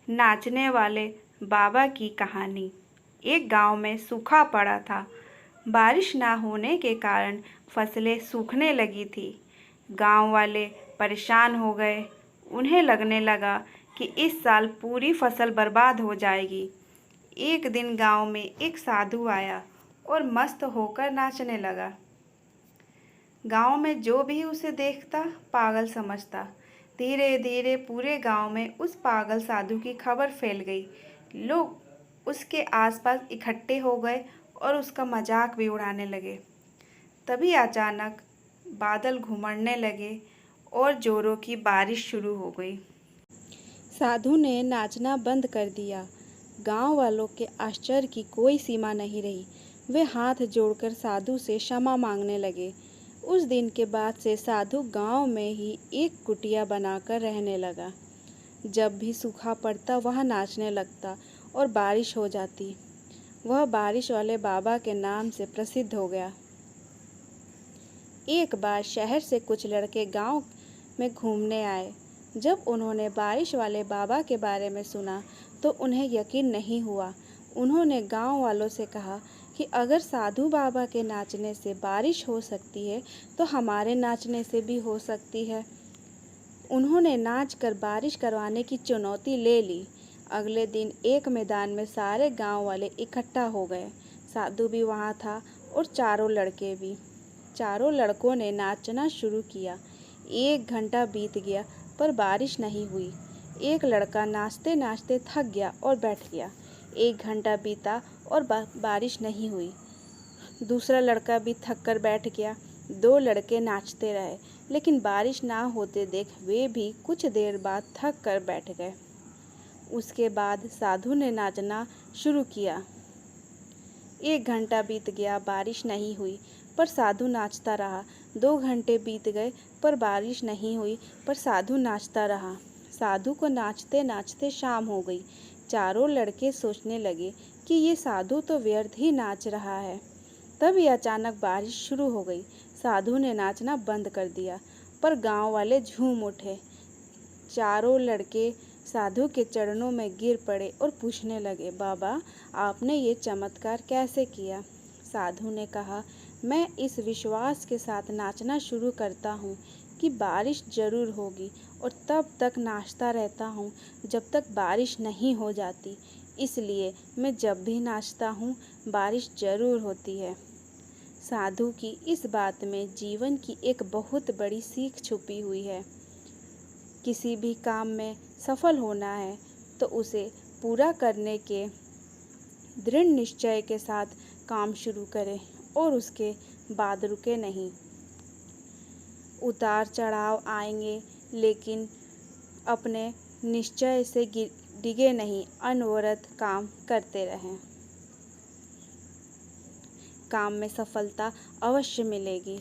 नाचने वाले बाबा की कहानी। एक गांव में सूखा पड़ा था। बारिश ना होने के कारण फसलें सूखने लगी थी। गांव वाले परेशान हो गए। उन्हें लगने लगा कि इस साल पूरी फसल बर्बाद हो जाएगी। एक दिन गांव में एक साधु आया और मस्त होकर नाचने लगा। गांव में जो भी उसे देखता पागल समझता। धीरे धीरे पूरे गांव में उस पागल साधु की खबर फैल गई। लोग उसके आसपास इकट्ठे हो गए और उसका मजाक भी उड़ाने लगे। तभी अचानक बादल घुमड़ने लगे और जोरों की बारिश शुरू हो गई। साधु ने नाचना बंद कर दिया। गांव वालों के आश्चर्य की कोई सीमा नहीं रही। वे हाथ जोड़कर साधु से क्षमा मांगने लगे। उस दिन के बाद से साधु गांव में ही एक कुटिया बनाकर रहने लगा। जब भी सूखा पड़ता वह नाचने लगता और बारिश हो जाती। वह बारिश वाले बाबा के नाम से प्रसिद्ध हो गया। एक बार शहर से कुछ लड़के गांव में घूमने आए। जब उन्होंने बारिश वाले बाबा के बारे में सुना तो उन्हें यकीन नहीं हुआ। उन्होंने गांव वालों से कहा कि अगर साधु बाबा के नाचने से बारिश हो सकती है तो हमारे नाचने से भी हो सकती है। उन्होंने नाच कर बारिश करवाने की चुनौती ले ली। अगले दिन एक मैदान में सारे गांव वाले इकट्ठा हो गए। साधु भी वहां था और चारों लड़के भी। चारों लड़कों ने नाचना शुरू किया। 1 घंटा बीत गया पर बारिश नहीं हुई। एक लड़का नाचते नाचते थक गया और बैठ गया। 1 घंटा बीता और बारिश नहीं हुई। दूसरा लड़का भी थक कर बैठ गया। 2 लड़के नाचते रहे लेकिन बारिश ना होते देख वे भी कुछ देर बाद थक कर बैठ गए। उसके बाद साधु ने नाचना शुरू किया। 1 घंटा बीत गया, बारिश नहीं हुई पर साधु नाचता रहा। 2 घंटे बीत गए पर बारिश नहीं हुई पर साधु नाचता रहा। साधु को नाचते नाचते शाम हो गई। चारों लड़के सोचने लगे कि ये साधु तो व्यर्थ ही नाच रहा है। तभी अचानक बारिश शुरू हो गई। साधु ने नाचना बंद कर दिया पर गांव वाले झूम उठे। चारों लड़के साधु के चरणों में गिर पड़े और पूछने लगे, बाबा आपने ये चमत्कार कैसे किया? साधु ने कहा, मैं इस विश्वास के साथ नाचना शुरू करता हूँ कि बारिश जरूर होगी और तब तक नाचता रहता हूँ जब तक बारिश नहीं हो जाती। इसलिए मैं जब भी नाचता हूँ बारिश जरूर होती है। साधु की इस बात में जीवन की एक बहुत बड़ी सीख छुपी हुई है। किसी भी काम में सफल होना है तो उसे पूरा करने के दृढ़ निश्चय के साथ काम शुरू करें और उसके बाद रुके नहीं। उतार चढ़ाव आएंगे लेकिन अपने निश्चय से डिगे नहीं, अनवरत काम करते रहें। काम में सफलता अवश्य मिलेगी।